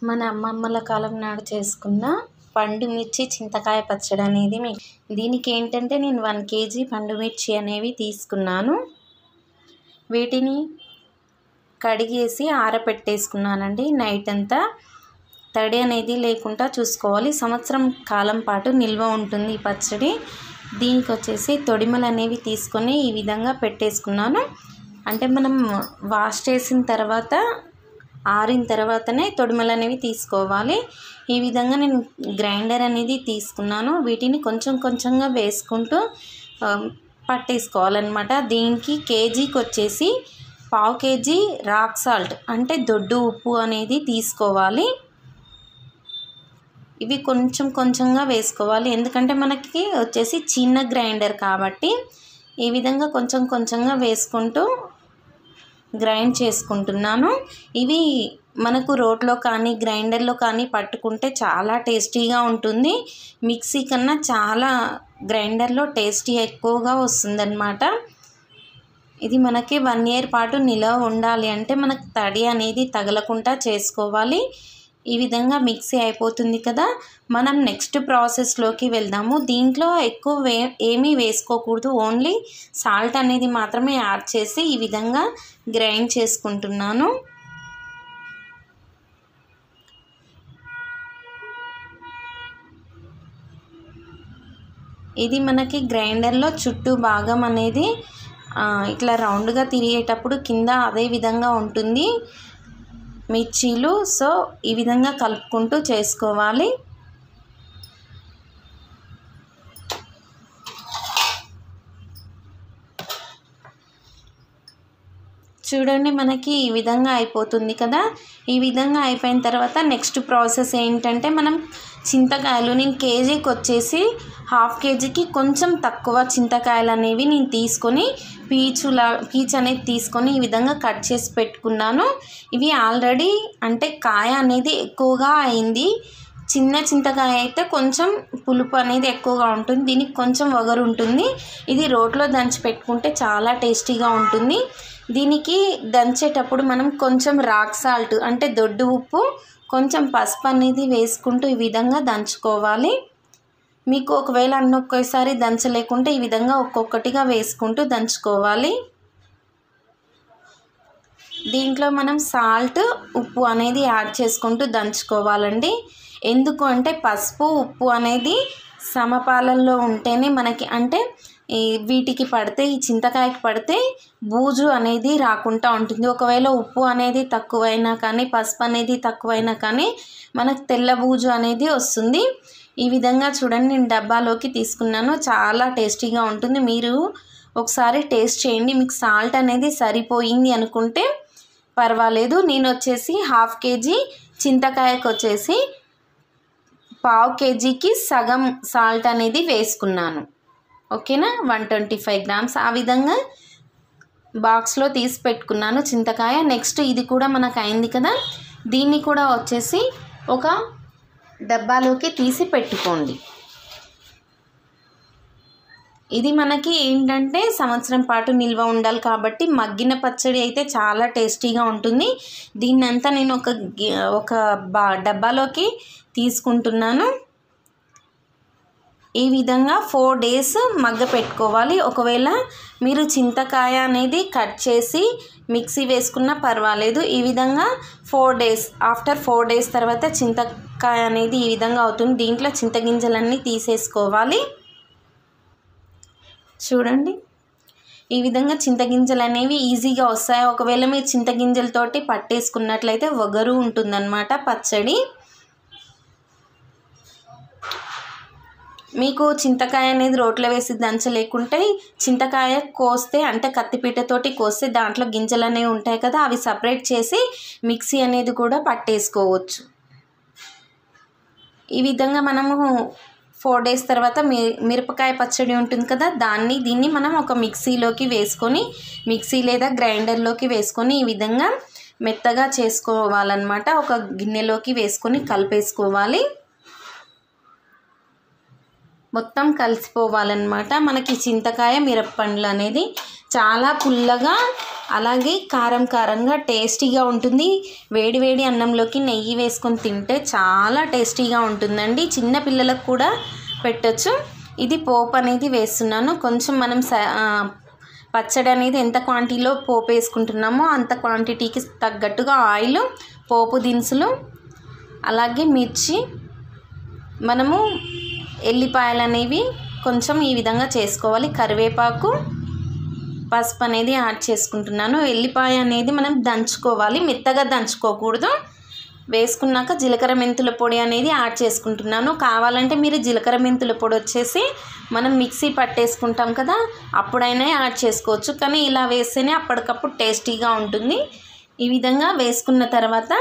మన అమ్మమ్మల కాలం నాడు చేసుకున్న పండు మిర్చి చింతకాయ పచ్చడి అనేది దీనికి ఏంటంటే నేను 1 kg పండు మిర్చి అనేవి తీసుకున్నాను. వీటిని కడిగేసి ఆరపెట్టేసుకున్నానండి. నైట్ అంతా తడి అనేది లేకుండా చూసుకోవాలి. సంవత్సరం కాలం పాటు నిల్వ ఉంటుంది ఈ పచ్చడి. దీనికి వచ్చేసి తొడిమలు అనేవి తీసుకొని ఈ విధంగా పెట్టేసుకున్నాను. అంటే మనం వాష్ చేసిన తర్వాత ఆరిన తర్వాతనే తొడిమలు అనేవి తీసుకోవాలి. ఈ విధంగా నేను గ్రైండర్ అనేది తీసుకున్నాను. వీటిని కొంచెం కొంచెంగా వేసుకుంటూ పట్టేసుకోవాలన్నమాట. దీనికి కేజీకి వచ్చేసి 1/2 kg రాక్ సాల్ట్ అంటే దొడ్డు ఉప్పు అనేది తీసుకోవాలి. ఇవి కొంచెం కొంచెంగా వేసుకోవాలి, ఎందుకంటే మనకి వచ్చేసి చిన్న గ్రైండర్ కాబట్టి ఈ విధంగా కొంచెం కొంచెంగా వేసుకుంటూ గ్రైండ్ చేసుకుంటున్నాను. ఇవి మనకు రోట్లో కానీ గ్రైండర్లో కానీ పట్టుకుంటే చాలా టేస్టీగా ఉంటుంది. మిక్సీ కన్నా చాలా గ్రైండర్లో టేస్టీ ఎక్కువగా వస్తుందన్నమాట. ఇది మనకి 1 year పాటు నిలవ ఉండాలి అంటే మనకు తడి అనేది తగలకుండా చేసుకోవాలి. ఈ విధంగా మిక్సీ అయిపోతుంది కదా, మనం నెక్స్ట్ ప్రాసెస్లోకి వెళ్దాము. దీంట్లో ఎక్కువ ఏమీ వేసుకోకూడదు, ఓన్లీ సాల్ట్ అనేది మాత్రమే యాడ్ చేసి ఈ విధంగా గ్రైండ్ చేసుకుంటున్నాను. ఇది మనకి గ్రైండర్లో చుట్టూ భాగం అనేది ఇట్లా రౌండ్గా తిరిగేటప్పుడు కింద అదే విధంగా ఉంటుంది మిర్చీలు. సో ఈ విధంగా కలుపుకుంటూ చేసుకోవాలి. చూడండి, మనకి ఈ విధంగా అయిపోతుంది కదా. ఈ విధంగా అయిపోయిన తర్వాత నెక్స్ట్ ప్రాసెస్ ఏంటంటే మనం చింతకాయలు, నేను కేజీకి వచ్చేసి 1/2 kgకి కొంచెం తక్కువ చింతకాయలు అనేవి నేను తీసుకొని పీచు అనేది తీసుకొని ఈ విధంగా కట్ చేసి పెట్టుకున్నాను. ఇవి ఆల్రెడీ అంటే కాయ అనేది ఎక్కువగా అయింది. చిన్న చింతకాయ అయితే కొంచెం పులుపు అనేది ఎక్కువగా ఉంటుంది, దీనికి కొంచెం వగరు ఉంటుంది. ఇది రోట్లో దంచి పెట్టుకుంటే చాలా టేస్టీగా ఉంటుంది. దీనికి దంచేటప్పుడు మనం కొంచెం రాక్ సాల్ట్ అంటే దొడ్డు ఉప్పు, కొంచెం పసుపు అనేది వేసుకుంటూ ఈ విధంగా దంచుకోవాలి. మీకు ఒకవేళ ఒకేసారి దంచలేకుంటే ఈ విధంగా ఒక్కొక్కటిగా వేసుకుంటూ దంచుకోవాలి. దీంట్లో మనం సాల్ట్, ఉప్పు అనేది యాడ్ చేసుకుంటూ దంచుకోవాలండి. ఎందుకు అంటే పసుపు, ఉప్పు అనేది సమపాలనలో ఉంటేనే మనకి అంటే వీటికి పడితే, ఈ చింతకాయకి పడితే బూజు అనేది రాకుండా ఉంటుంది. ఒకవేళ ఉప్పు అనేది తక్కువైనా కానీ, పసుపు అనేది తక్కువైనా కానీ మనకు తెల్ల బూజు అనేది వస్తుంది. ఈ విధంగా చూడండి, నేను డబ్బాలోకి తీసుకున్నాను. చాలా టేస్టీగా ఉంటుంది. మీరు ఒకసారి టేస్ట్ చేయండి. మీకు సాల్ట్ అనేది సరిపోయింది అనుకుంటే పర్వాలేదు. నేను వచ్చేసి 1/2 kg చింతకాయకు వచ్చేసి 1/2 kgకి సగం సాల్ట్ అనేది వేసుకున్నాను. ఓకేనా, 125 grams. ఆ విధంగా బాక్స్లో తీసి పెట్టుకున్నాను చింతకాయ. నెక్స్ట్ ఇది కూడా మనకు అయింది కదా, దీన్ని కూడా వచ్చేసి ఒక డబ్బాలోకి తీసి పెట్టుకోండి. ఇది మనకి ఏంటంటే సంవత్సరం పాటు నిల్వ ఉండాలి కాబట్టి మగ్గిన పచ్చడి అయితే చాలా టేస్టీగా ఉంటుంది. దీన్నంతా నేను ఒక డబ్బాలోకి తీసుకుంటున్నాను. ఈ విధంగా 4 days మగ్గ పెట్టుకోవాలి. ఒకవేళ మీరు చింతకాయ అనేది కట్ చేసి మిక్సీ వేసుకున్నా పర్వాలేదు. ఈ విధంగా 4 days, ఆఫ్టర్ 4 days తర్వాత చింతకాయ అనేది ఈ విధంగా అవుతుంది. దీంట్లో చింతగింజలన్నీ తీసేసుకోవాలి. చూడండి, ఈ విధంగా చింతగింజలు అనేవి ఈజీగా వస్తాయి. ఒకవేళ మీరు చింతగింజలతోటి పట్టేసుకున్నట్లయితే వగరు ఉంటుందన్నమాట పచ్చడి. మీకు చింతకాయ అనేది రోట్లో వేసి దంచలేకుంటే చింతకాయ కోస్తే అంటే కత్తిపీటతోటి కోస్తే దాంట్లో గింజలు అనేవి ఉంటాయి కదా, అవి సపరేట్ చేసి మిక్సీ అనేది కూడా పట్టేసుకోవచ్చు. ఈ విధంగా మనము 4 days తర్వాత మిరపకాయ పచ్చడి ఉంటుంది కదా, దీన్ని మనం ఒక మిక్సీలోకి వేసుకొని, మిక్సీ లేదా గ్రైండర్లోకి వేసుకొని ఈ విధంగా మెత్తగా చేసుకోవాలన్నమాట. ఒక గిన్నెలోకి వేసుకొని కలిపేసుకోవాలి. మొత్తం కలిసిపోవాలన్నమాట. మనకి చింతకాయ మిరప్పండ్లు అనేది చాలా పుల్లగా అలాగే కారం కారంగా టేస్టీగా ఉంటుంది. వేడి వేడి అన్నంలోకి నెయ్యి వేసుకొని తింటే చాలా టేస్టీగా ఉంటుందండి. చిన్న పిల్లలకు కూడా పెట్టచ్చు. ఇది పోపు అనేది వేస్తున్నాను. కొంచెం మనం పచ్చడి అనేది ఎంత క్వాంటిటీలో పోపు వేసుకుంటున్నామో అంత క్వాంటిటీకి తగ్గట్టుగా ఆయిల్, పోపు దినుసులు, అలాగే మిర్చి, మనము ఎల్లిపాయలు అనేవి కొంచెం ఈ విధంగా చేసుకోవాలి. కరివేపాకు, పసుపు అనేది యాడ్ చేసుకుంటున్నాను. ఎల్లిపాయ అనేది మనం దంచుకోవాలి, మెత్తగా దంచుకోకూడదు. వేసుకున్నాక జీలకర్ర మెంతుల పొడి అనేది యాడ్ చేసుకుంటున్నాను. కావాలంటే మీరు జీలకర్ర మెంతుల పొడి వచ్చేసి మనం మిక్సీ పట్టేసుకుంటాం కదా, అప్పుడైనా యాడ్ చేసుకోవచ్చు. కానీ ఇలా వేస్తేనే అప్పటికప్పుడు టేస్టీగా ఉంటుంది. ఈ విధంగా వేసుకున్న తర్వాత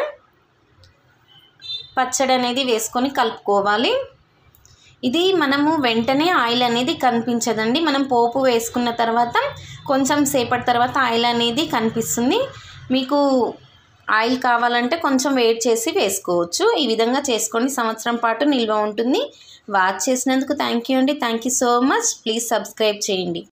పచ్చడి అనేది వేసుకొని కలుపుకోవాలి. ఇది మనము వెంటనే ఆయిల్ అనేది కనిపించదండి. మనం పోపు వేసుకున్న తర్వాత కొంచెం సేపటి తర్వాత ఆయిల్ అనేది కనిపిస్తుంది. మీకు ఆయిల్ కావాలంటే కొంచెం వేడి చేసి వేసుకోవచ్చు. ఈ విధంగా చేసుకోండి, సంవత్సరం పాటు నిల్వ ఉంటుంది. వాచ్ చేసినందుకు థ్యాంక్ యూ అండి. Thank you so much. Please subscribe చేయండి.